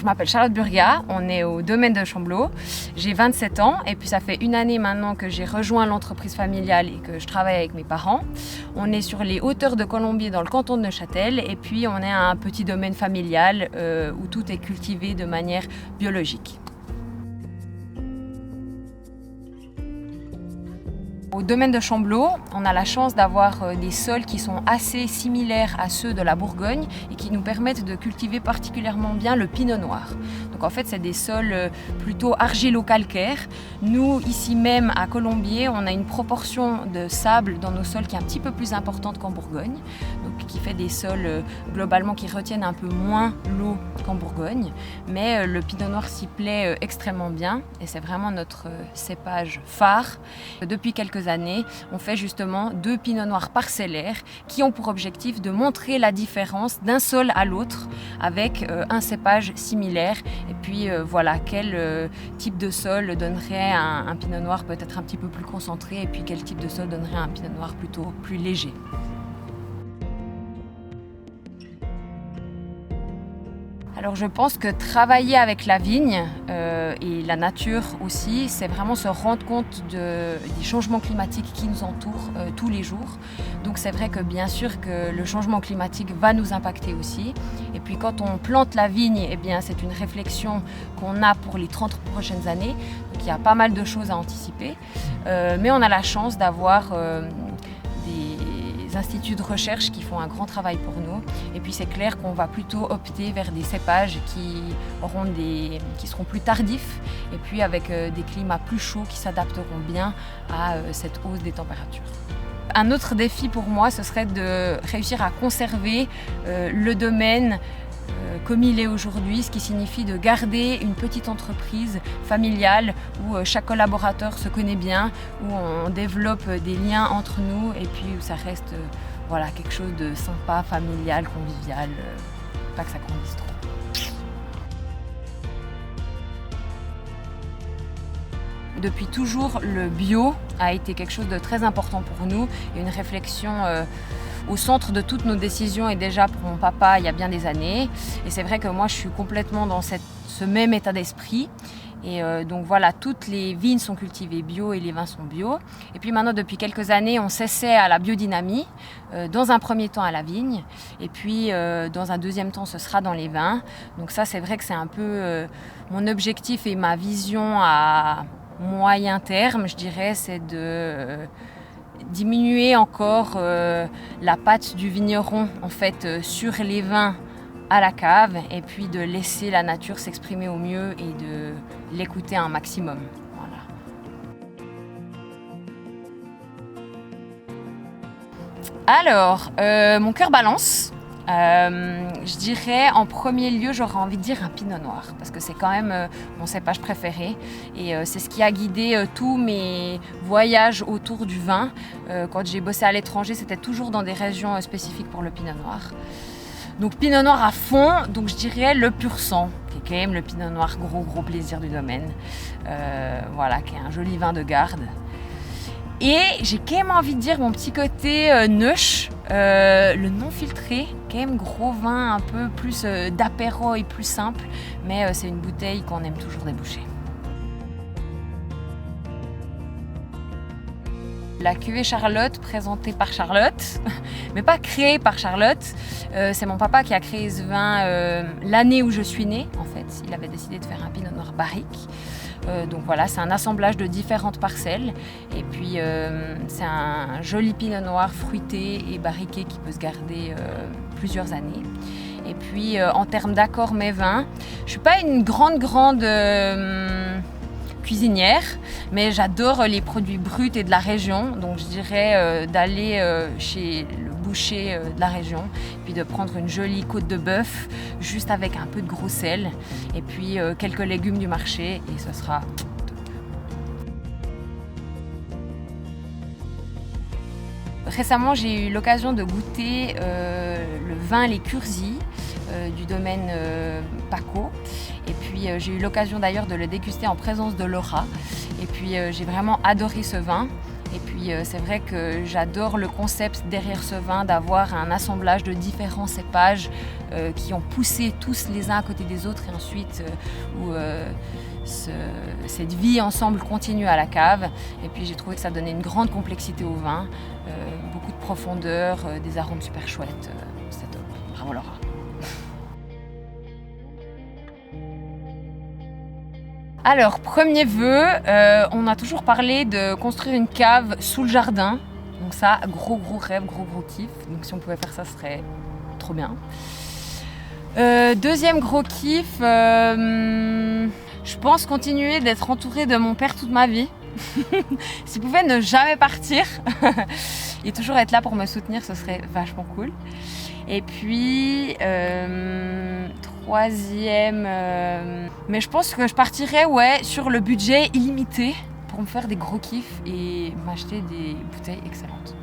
je m'appelle Charlotte Burga, on est au domaine de Chambleau, j'ai 27 ans et puis ça fait une année maintenant que j'ai rejoint l'entreprise familiale et que je travaille avec mes parents. On est sur les hauteurs de Colombier dans le canton de Neuchâtel et puis on est à un petit domaine familial où tout est cultivé de manière biologique. Au domaine de Chambleau, on a la chance d'avoir des sols qui sont assez similaires à ceux de la Bourgogne et qui nous permettent de cultiver particulièrement bien le pinot noir. Donc en fait, c'est des sols plutôt argilo-calcaires. Nous, ici même à Colombier, on a une proportion de sable dans nos sols qui est un petit peu plus importante qu'en Bourgogne, donc qui fait des sols globalement qui retiennent un peu moins l'eau qu'en Bourgogne. Mais le pinot noir s'y plaît extrêmement bien et c'est vraiment notre cépage phare. Depuis quelques années, on fait justement 2 pinots noirs parcellaires qui ont pour objectif de montrer la différence d'un sol à l'autre avec un cépage similaire. Et puis voilà, quel type de sol donnerait un pinot noir peut-être un petit peu plus concentré et puis quel type de sol donnerait un pinot noir plutôt plus léger. Alors je pense que travailler avec la vigne et la nature aussi, c'est vraiment se rendre compte des changements climatiques qui nous entourent tous les jours. Donc c'est vrai que bien sûr que le changement climatique va nous impacter aussi. Et puis quand on plante la vigne, eh bien, c'est une réflexion qu'on a pour les 30 prochaines années. Donc il y a pas mal de choses à anticiper. Mais on a la chance d'avoir des instituts de recherche qui font un grand travail pour nous. Et puis c'est clair qu'on va plutôt opter vers des cépages qui seront plus tardifs et puis avec des climats plus chauds qui s'adapteront bien à cette hausse des températures. Un autre défi pour moi, ce serait de réussir à conserver le domaine comme il est aujourd'hui, ce qui signifie de garder une petite entreprise familiale où chaque collaborateur se connaît bien, où on développe des liens entre nous et puis où ça reste voilà, quelque chose de sympa, familial, convivial, pas que ça grandisse trop. Depuis toujours, le bio a été quelque chose de très important pour nous et une réflexion au centre de toutes nos décisions et déjà pour mon papa il y a bien des années. Et c'est vrai que moi je suis complètement dans ce même état d'esprit. Et donc voilà, toutes les vignes sont cultivées bio et les vins sont bio. Et puis maintenant, depuis quelques années, on s'essaie à la biodynamie, dans un premier temps à la vigne, et puis dans un deuxième temps, ce sera dans les vins. Donc ça, c'est vrai que c'est un peu mon objectif et ma vision à moyen terme, je dirais, c'est de diminuer encore la patte du vigneron en fait sur les vins à la cave et puis de laisser la nature s'exprimer au mieux et de l'écouter un maximum. Voilà. Alors, mon cœur balance. Je dirais en premier lieu, j'aurais envie de dire un pinot noir parce que c'est quand même mon cépage préféré et c'est ce qui a guidé tous mes voyages autour du vin. Quand j'ai bossé à l'étranger, c'était toujours dans des régions spécifiques pour le pinot noir. Donc pinot noir à fond, donc je dirais le pur sang, qui est quand même le pinot noir gros plaisir du domaine. Voilà, qui est un joli vin de garde. Et j'ai quand même envie de dire mon petit côté neuch, le non filtré, quand même gros vin un peu plus d'apéro et plus simple, mais c'est une bouteille qu'on aime toujours déboucher. La cuvée Charlotte, présentée par Charlotte, mais pas créée par Charlotte. C'est mon papa qui a créé ce vin l'année où je suis née, en fait. Il avait décidé de faire un pinot noir barrique. Donc voilà, c'est un assemblage de différentes parcelles. Et puis c'est un joli pinot noir fruité et barriqué qui peut se garder plusieurs années. Et puis en termes d'accords mets vins, je suis pas une grande cuisinière, mais j'adore les produits bruts et de la région. Donc je dirais d'aller chez le boucher de la région, puis de prendre une jolie côte de bœuf, juste avec un peu de gros sel, et puis quelques légumes du marché, et ce sera top. Récemment, j'ai eu l'occasion de goûter le vin Les Curzes du domaine Paco. Et puis j'ai eu l'occasion d'ailleurs de le déguster en présence de Laura. Et puis j'ai vraiment adoré ce vin. Et puis c'est vrai que j'adore le concept derrière ce vin d'avoir un assemblage de différents cépages qui ont poussé tous les uns à côté des autres et ensuite cette vie ensemble continue à la cave. Et puis j'ai trouvé que ça donnait une grande complexité au vin, beaucoup de profondeur, des arômes super chouettes. C'est top. Bravo Laura. Alors, premier vœu, on a toujours parlé de construire une cave sous le jardin. Donc ça, gros rêve, gros kiff. Donc si on pouvait faire ça, ce serait trop bien. Deuxième gros kiff, je pense continuer d'être entourée de mon père toute ma vie. S'il pouvait ne jamais partir et toujours être là pour me soutenir, ce serait vachement cool. Et puis, troisième, mais je pense que je partirais sur le budget illimité pour me faire des gros kiffs et m'acheter des bouteilles excellentes.